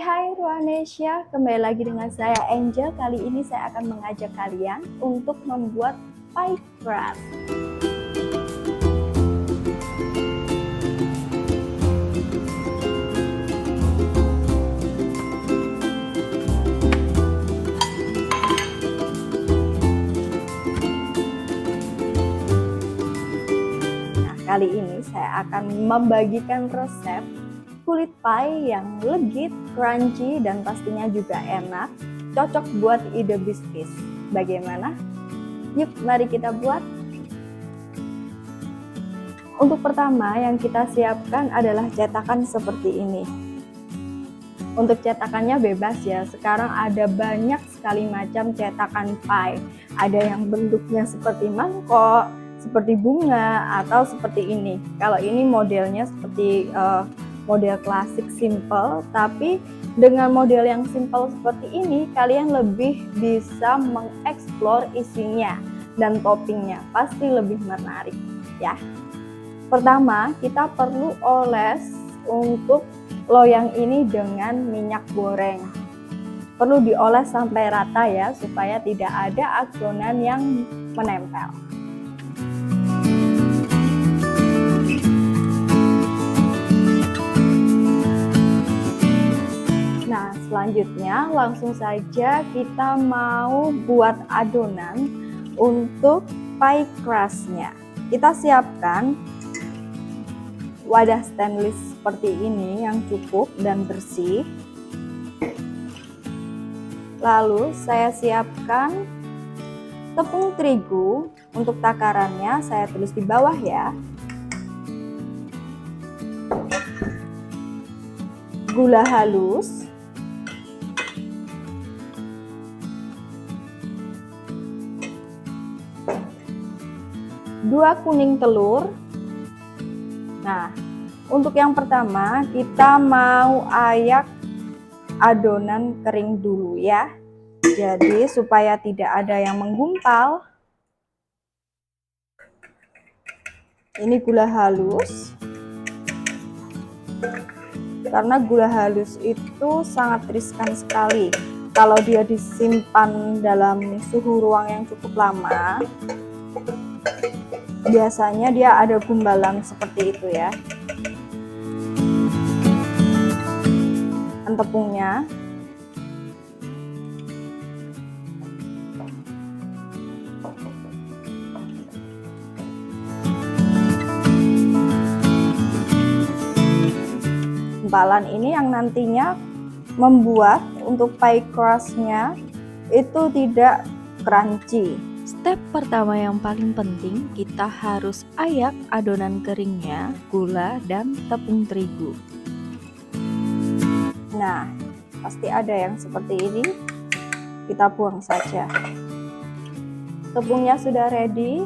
Hai Ruanesia, kembali lagi dengan saya Angel. Kali ini saya akan mengajak kalian untuk membuat pie crust. Nah, kali ini saya akan membagikan resep kulit pie yang legit, crunchy, dan pastinya juga enak, cocok buat ide bisnis. Bagaimana? Yuk, mari kita buat. Untuk pertama yang kita siapkan adalah cetakan seperti ini. Untuk cetakannya bebas ya, sekarang ada banyak sekali macam cetakan pie. Ada yang bentuknya seperti mangkok, seperti bunga, atau seperti ini. Kalau ini modelnya seperti model klasik simple, tapi dengan model yang simple seperti ini kalian lebih bisa mengeksplor isinya dan toppingnya, pasti lebih menarik ya. Pertama kita perlu oles untuk loyang ini dengan minyak goreng. Perlu dioles sampai rata ya, supaya tidak ada adonan yang menempel. Nah, selanjutnya langsung saja kita mau buat adonan untuk pie crust-nya. Kita siapkan wadah stainless seperti ini yang cukup dan bersih. Lalu saya siapkan tepung terigu. Untuk takarannya saya tulis di bawah ya. Gula halus, dua kuning telur. Nah, untuk yang pertama kita mau ayak adonan kering dulu ya. Jadi supaya tidak ada yang menggumpal. Ini gula halus. Karena gula halus itu sangat riskan sekali. Kalau dia disimpan dalam suhu ruang yang cukup lama, biasanya dia ada gumbalan seperti itu ya. Tepungnya. Gumpalan ini yang nantinya membuat untuk pie crust-nya itu tidak crunchy. Step pertama yang paling penting, kita harus ayak adonan keringnya, gula, dan tepung terigu. Nah, pasti ada yang seperti ini, kita buang saja. Tepungnya sudah ready.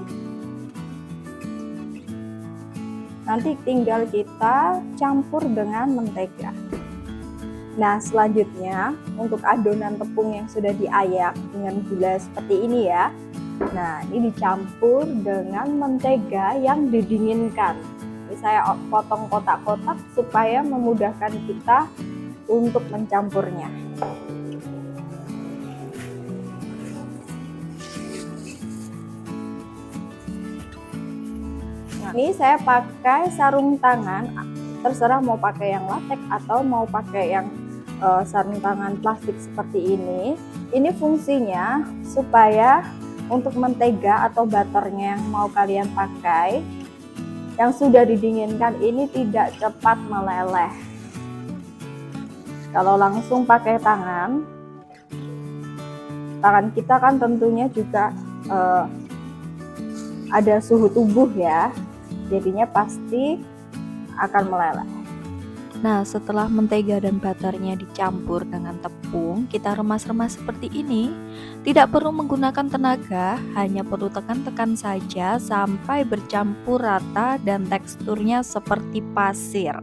Nanti tinggal kita campur dengan mentega. Nah, selanjutnya untuk adonan tepung yang sudah diayak dengan gula seperti ini ya. Nah, ini dicampur dengan mentega yang didinginkan. Ini saya potong kotak-kotak supaya memudahkan kita untuk mencampurnya. Nah, ini saya pakai sarung tangan, terserah mau pakai yang latex atau mau pakai yang sarung tangan plastik seperti ini. Ini fungsinya supaya untuk mentega atau butternya yang mau kalian pakai yang sudah didinginkan ini tidak cepat meleleh. Kalau langsung pakai tangan kita kan tentunya juga ada suhu tubuh ya, jadinya pasti akan meleleh. Nah, setelah mentega dan butternya dicampur dengan tepung, kita remas-remas seperti ini. Tidak perlu menggunakan tenaga, hanya perlu tekan-tekan saja sampai bercampur rata dan teksturnya seperti pasir.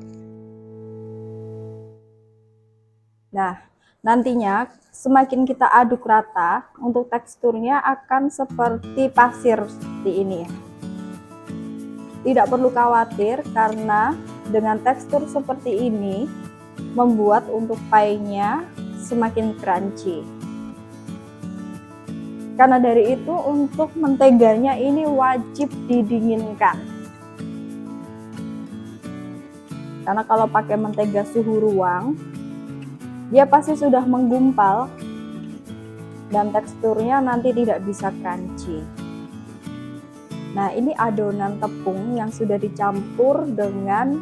Nah, nantinya semakin kita aduk rata, untuk teksturnya akan seperti pasir seperti ini. Tidak perlu khawatir karena dengan tekstur seperti ini membuat untuk pie-nya semakin crunchy. Karena dari itu untuk menteganya ini wajib didinginkan. Karena kalau pakai mentega suhu ruang, dia pasti sudah menggumpal dan teksturnya nanti tidak bisa crunchy. Nah, ini adonan tepung yang sudah dicampur dengan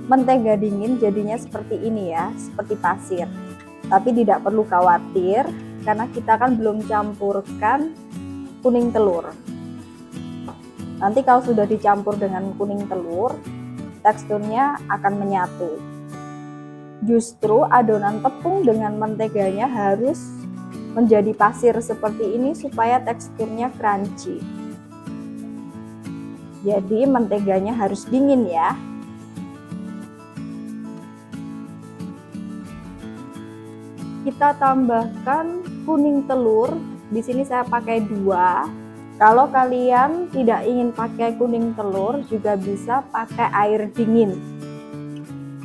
mentega dingin jadinya seperti ini ya, seperti pasir. Tapi tidak perlu khawatir karena kita kan belum campurkan kuning telur. Nanti kalau sudah dicampur dengan kuning telur, teksturnya akan menyatu. Justru adonan tepung dengan menteganya harus menjadi pasir seperti ini supaya teksturnya crunchy. Jadi menteganya harus dingin ya. Kita tambahkan kuning telur. Di sini saya pakai 2. Kalau kalian tidak ingin pakai kuning telur, juga bisa pakai air dingin.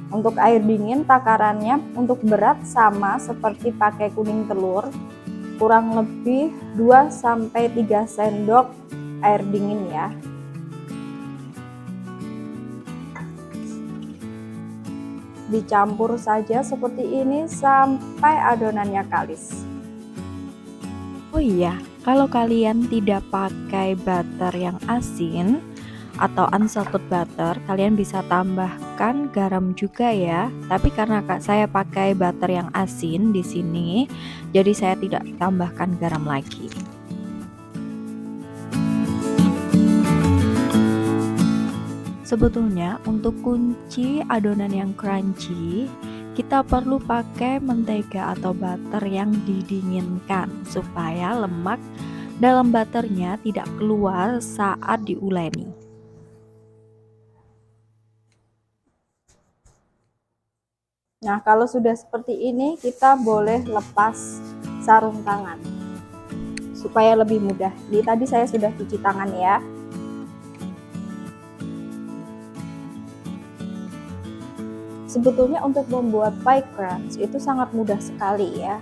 Untuk air dingin takarannya untuk berat sama seperti pakai kuning telur, kurang lebih 2-3 sendok air dingin ya. Dicampur saja seperti ini sampai adonannya kalis. Oh iya, kalau kalian tidak pakai butter yang asin atau unsalted butter, kalian bisa tambahkan garam juga ya. Tapi karena saya pakai butter yang asin di sini, jadi saya tidak tambahkan garam lagi. Sebetulnya untuk kunci adonan yang crunchy, kita perlu pakai mentega atau butter yang didinginkan supaya lemak dalam butternya tidak keluar saat diuleni. Nah, kalau sudah seperti ini, kita boleh lepas sarung tangan supaya lebih mudah. Ini tadi saya sudah cuci tangan ya. Sebetulnya untuk membuat pie crunch itu sangat mudah sekali ya.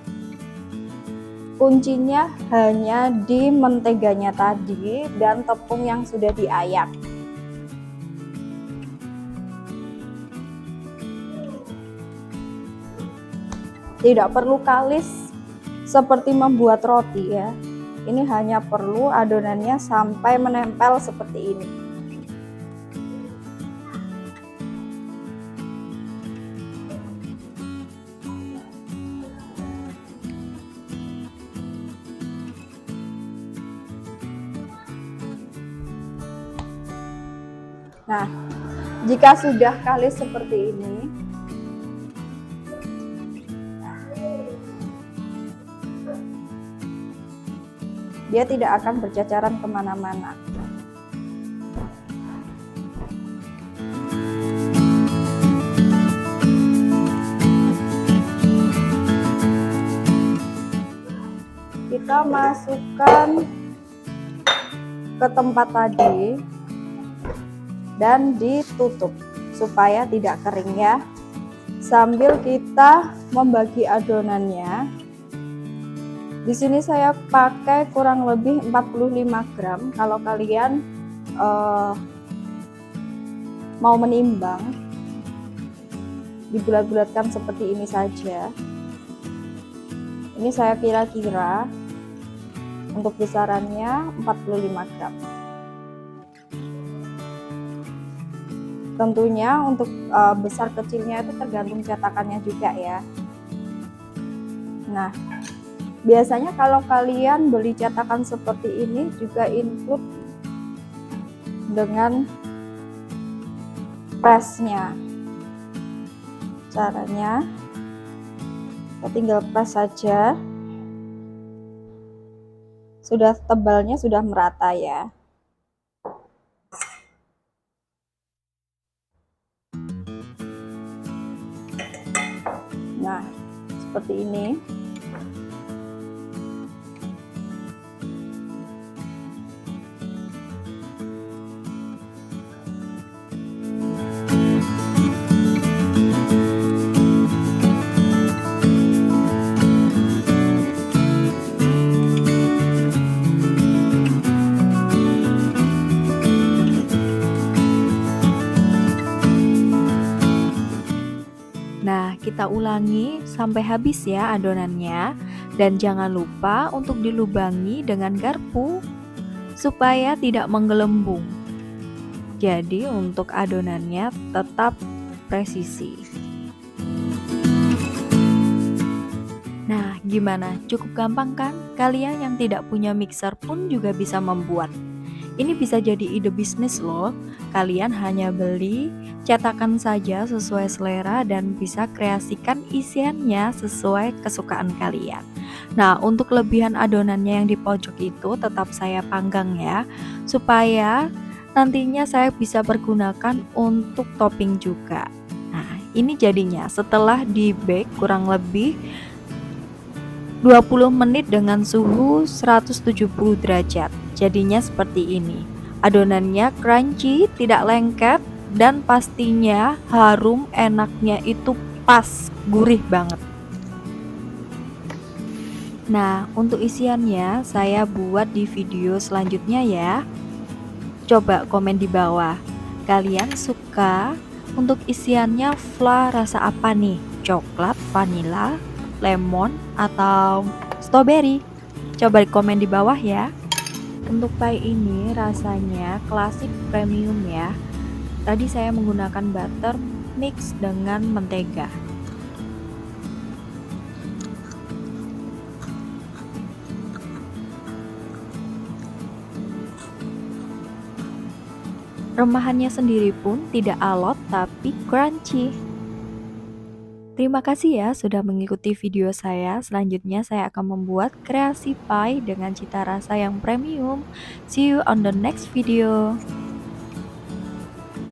Kuncinya hanya di menteganya tadi dan tepung yang sudah diayak. Tidak perlu kalis seperti membuat roti ya. Ini hanya perlu adonannya sampai menempel seperti ini. Nah, jika sudah kalis seperti ini, dia tidak akan berceceran kemana-mana. Kita masukkan ke tempat tadi dan ditutup supaya tidak kering ya. Sambil kita membagi adonannya. Di sini saya pakai kurang lebih 45 gram. Kalau kalian mau menimbang, dibulat-bulatkan seperti ini saja. Ini saya kira-kira untuk besarannya 45 gram. Tentunya untuk besar kecilnya itu tergantung cetakannya juga ya. Nah, biasanya kalau kalian beli cetakan seperti ini juga include dengan pressnya. Caranya, kita tinggal press saja. Sudah tebalnya sudah merata ya. Nah, seperti ini. kita ulangi sampai habis ya adonannya. Dan jangan lupa untuk dilubangi dengan garpu supaya tidak menggelembung. Jadi untuk adonannya tetap presisi. Nah, gimana? Cukup gampang kan? Kalian yang tidak punya mixer pun juga bisa membuat. Ini bisa jadi ide bisnis loh. Kalian hanya beli, cetakan saja sesuai selera dan bisa kreasikan isiannya sesuai kesukaan kalian. Nah, untuk lebihan adonannya yang di pojok itu tetap saya panggang ya, supaya nantinya saya bisa pergunakan untuk topping juga. Nah, ini jadinya setelah di bake kurang lebih 20 menit dengan suhu 170 derajat. Jadinya seperti ini. Adonannya crunchy, tidak lengket, dan pastinya harum, enaknya itu pas, gurih banget. Nah, untuk isiannya saya buat di video selanjutnya ya. Coba komen di bawah. Kalian suka untuk isiannya fla rasa apa nih? Coklat, vanila, lemon, atau strawberry? Coba di komen di bawah ya. Untuk pie ini rasanya klasik premium ya. Tadi saya menggunakan butter mix dengan mentega. Remahannya sendiri pun tidak alot tapi crunchy. Terima kasih ya sudah mengikuti video saya. Selanjutnya saya akan membuat kreasi pie dengan cita rasa yang premium. See you on the next video.